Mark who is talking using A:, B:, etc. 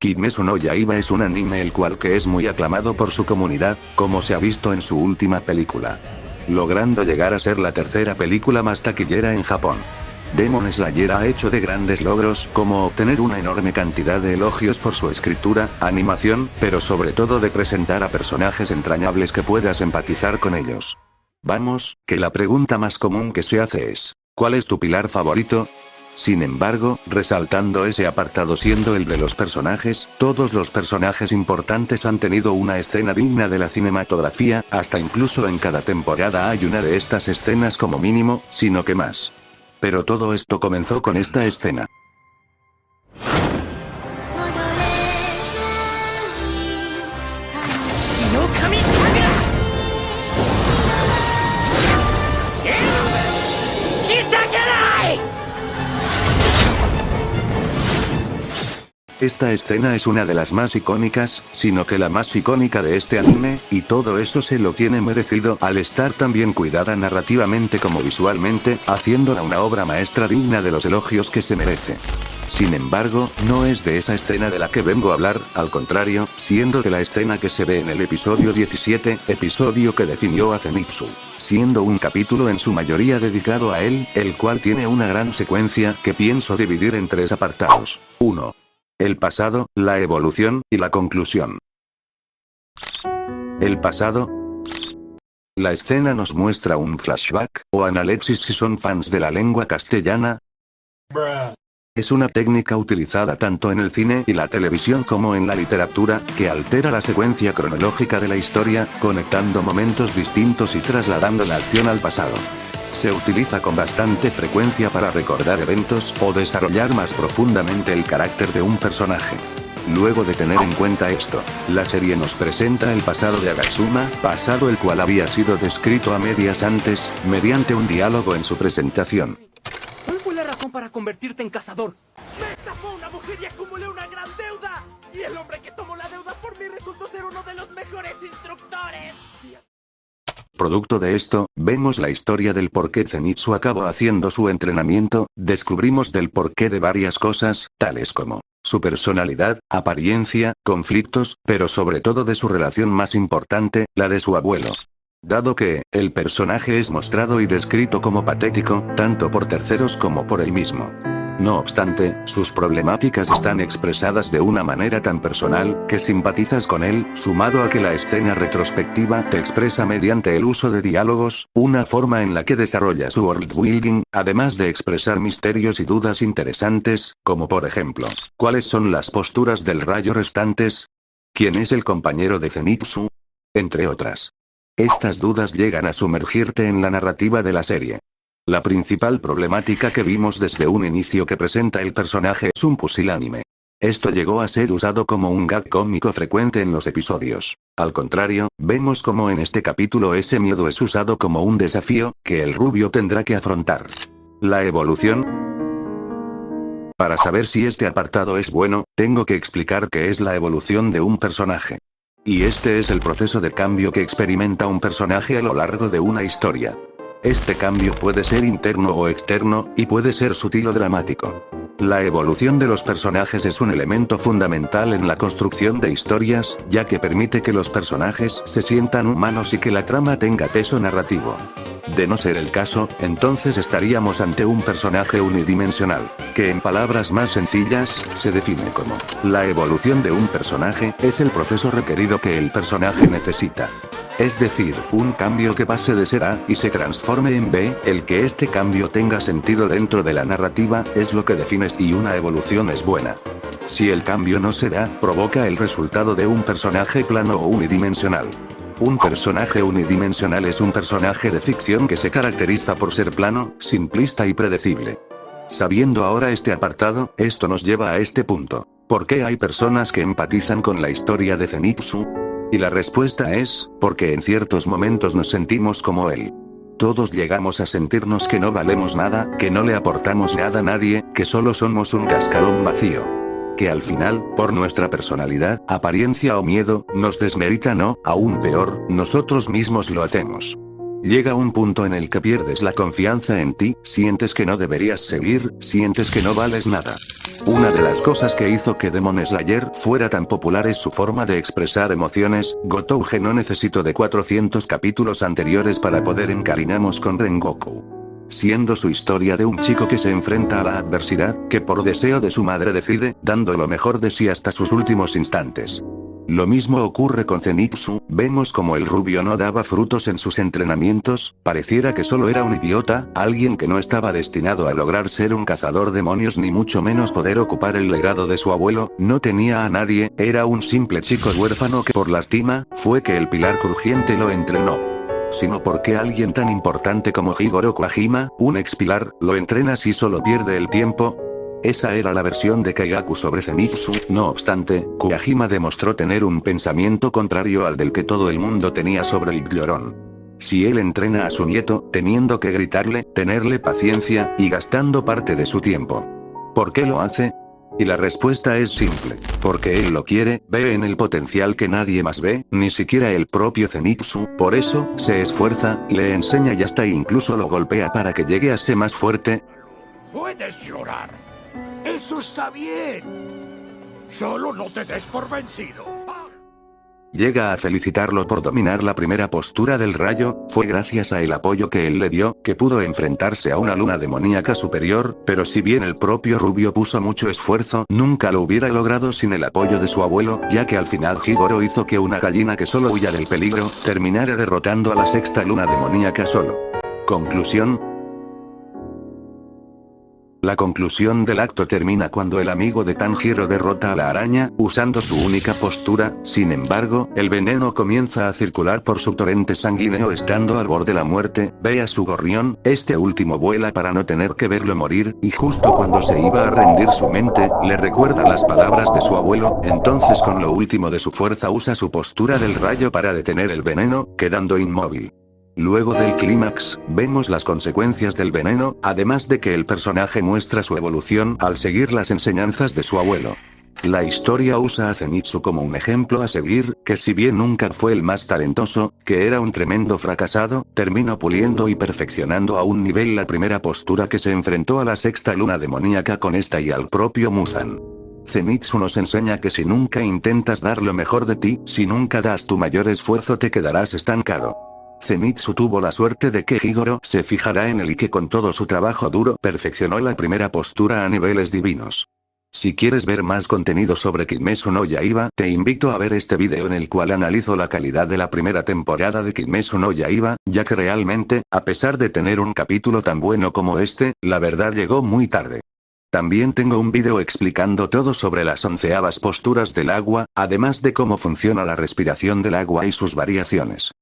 A: Kimetsu no Yaiba es un anime el cual que es muy aclamado por su comunidad, como se ha visto en su última película, logrando llegar a ser la tercera película más taquillera en Japón. Demon Slayer ha hecho de grandes logros, como obtener una enorme cantidad de elogios por su escritura, animación, pero sobre todo de presentar a personajes entrañables que puedas empatizar con ellos. Vamos, que la pregunta más común que se hace es, ¿cuál es tu pilar favorito? Sin embargo, resaltando ese apartado siendo el de los personajes, todos los personajes importantes han tenido una escena digna de la cinematografía, hasta incluso en cada temporada hay una de estas escenas como mínimo, sino que más. Pero todo esto comenzó con esta escena. Esta escena es una de las más icónicas, sino que la más icónica de este anime, y todo eso se lo tiene merecido al estar tan bien cuidada narrativamente como visualmente, haciéndola una obra maestra digna de los elogios que se merece. Sin embargo, no es de esa escena de la que vengo a hablar, al contrario, siendo de la escena que se ve en el episodio 17, episodio que definió a Zenitsu, siendo un capítulo en su mayoría dedicado a él, el cual tiene una gran secuencia que pienso dividir en tres apartados. 1. El pasado, la evolución, y la conclusión. El pasado. La escena nos muestra un flashback, o analepsis si son fans de la lengua castellana. Es una técnica utilizada tanto en el cine y la televisión como en la literatura, que altera la secuencia cronológica de la historia, conectando momentos distintos y trasladando la acción al pasado. Se utiliza con bastante frecuencia para recordar eventos o desarrollar más profundamente el carácter de un personaje. Luego de tener en cuenta esto, la serie nos presenta el pasado de Agatsuma, pasado el cual había sido descrito a medias antes, mediante un diálogo en su presentación.
B: ¿Cuál fue la razón para convertirte en cazador? ¡Me estafó una mujer y acumulé una gran deuda! Y el hombre que tomó la deuda por mí resultó ser uno de los mejores instructores.
A: Producto de esto, vemos la historia del por qué Zenitsu acabó haciendo su entrenamiento, descubrimos del porqué de varias cosas, tales como su personalidad, apariencia, conflictos, pero sobre todo de su relación más importante, la de su abuelo. Dado que, el personaje es mostrado y descrito como patético, tanto por terceros como por él mismo. No obstante, sus problemáticas están expresadas de una manera tan personal, que simpatizas con él, sumado a que la escena retrospectiva te expresa mediante el uso de diálogos, una forma en la que desarrolla su worldbuilding, además de expresar misterios y dudas interesantes, como por ejemplo, ¿cuáles son las posturas del rayo restantes? ¿Quién es el compañero de Zenitsu? Entre otras. Estas dudas llegan a sumergirte en la narrativa de la serie. La principal problemática que vimos desde un inicio que presenta el personaje es un pusilánime. Esto llegó a ser usado como un gag cómico frecuente en los episodios. Al contrario, vemos como en este capítulo ese miedo es usado como un desafío, que el rubio tendrá que afrontar. La evolución. Para saber si este apartado es bueno, tengo que explicar qué es la evolución de un personaje. Y este es el proceso de cambio que experimenta un personaje a lo largo de una historia. Este cambio puede ser interno o externo, y puede ser sutil o dramático. La evolución de los personajes es un elemento fundamental en la construcción de historias, ya que permite que los personajes se sientan humanos y que la trama tenga peso narrativo. De no ser el caso, entonces estaríamos ante un personaje unidimensional, que en palabras más sencillas, se define como: la evolución de un personaje es el proceso requerido que el personaje necesita. Es decir, un cambio que pase de ser A y se transforme en B, el que este cambio tenga sentido dentro de la narrativa, es lo que defines y una evolución es buena. Si el cambio no se da, provoca el resultado de un personaje plano o unidimensional. Un personaje unidimensional es un personaje de ficción que se caracteriza por ser plano, simplista y predecible. Sabiendo ahora este apartado, esto nos lleva a este punto. ¿Por qué hay personas que empatizan con la historia de Zenitsu? Y la respuesta es, porque en ciertos momentos nos sentimos como él. Todos llegamos a sentirnos que no valemos nada, que no le aportamos nada a nadie, que solo somos un cascarón vacío. Que al final, por nuestra personalidad, apariencia o miedo, nos desmeritan o, aún peor, nosotros mismos lo hacemos. Llega un punto en el que pierdes la confianza en ti, sientes que no deberías seguir, sientes que no vales nada. Una de las cosas que hizo que Demon Slayer fuera tan popular es su forma de expresar emociones. Gotouge no necesitó de 400 capítulos anteriores para poder encariñarnos con Rengoku. Siendo su historia de un chico que se enfrenta a la adversidad, que por deseo de su madre decide, dando lo mejor de sí hasta sus últimos instantes. Lo mismo ocurre con Zenitsu, vemos como el rubio no daba frutos en sus entrenamientos, pareciera que solo era un idiota, alguien que no estaba destinado a lograr ser un cazador demonios ni mucho menos poder ocupar el legado de su abuelo, no tenía a nadie, era un simple chico huérfano que por lástima, fue que el pilar crujiente lo entrenó. Sino porque alguien tan importante como Higoro Kojima, un ex-pilar, lo entrena si solo pierde el tiempo. Esa era la versión de Keigaku sobre Zenitsu, no obstante, Kojima demostró tener un pensamiento contrario al del que todo el mundo tenía sobre el Llorón. Si él entrena a su nieto, teniendo que gritarle, tenerle paciencia, y gastando parte de su tiempo. ¿Por qué lo hace? Y la respuesta es simple, porque él lo quiere, ve en el potencial que nadie más ve, ni siquiera el propio Zenitsu, por eso, se esfuerza, le enseña y hasta incluso lo golpea para que llegue a ser más fuerte.
C: Puedes llorar. Eso está bien. Solo no te des por vencido.
A: Llega a felicitarlo por dominar la primera postura del rayo, fue gracias a el apoyo que él le dio, que pudo enfrentarse a una luna demoníaca superior, pero si bien el propio rubio puso mucho esfuerzo, nunca lo hubiera logrado sin el apoyo de su abuelo, ya que al final Higoro hizo que una gallina que solo huya del peligro, terminara derrotando a la sexta luna demoníaca solo. Conclusión. La conclusión del acto termina cuando el amigo de Tanjiro derrota a la araña, usando su única postura, sin embargo, el veneno comienza a circular por su torrente sanguíneo estando al borde de la muerte, ve a su gorrión, este último vuela para no tener que verlo morir, y justo cuando se iba a rendir su mente, le recuerda las palabras de su abuelo, entonces con lo último de su fuerza usa su postura del rayo para detener el veneno, quedando inmóvil. Luego del clímax, vemos las consecuencias del veneno, además de que el personaje muestra su evolución al seguir las enseñanzas de su abuelo. La historia usa a Zenitsu como un ejemplo a seguir, que si bien nunca fue el más talentoso, que era un tremendo fracasado, terminó puliendo y perfeccionando a un nivel la primera postura que se enfrentó a la sexta luna demoníaca con esta y al propio Muzan. Zenitsu nos enseña que si nunca intentas dar lo mejor de ti, si nunca das tu mayor esfuerzo te quedarás estancado. Zenitsu tuvo la suerte de que Higoro se fijará en él y que con todo su trabajo duro perfeccionó la primera postura a niveles divinos. Si quieres ver más contenido sobre Kimetsu no Yaiba, te invito a ver este video en el cual analizo la calidad de la primera temporada de Kimetsu no Yaiba, ya que realmente, a pesar de tener un capítulo tan bueno como este, la verdad llegó muy tarde. También tengo un video explicando todo sobre las 11avas posturas del agua, además de cómo funciona la respiración del agua y sus variaciones.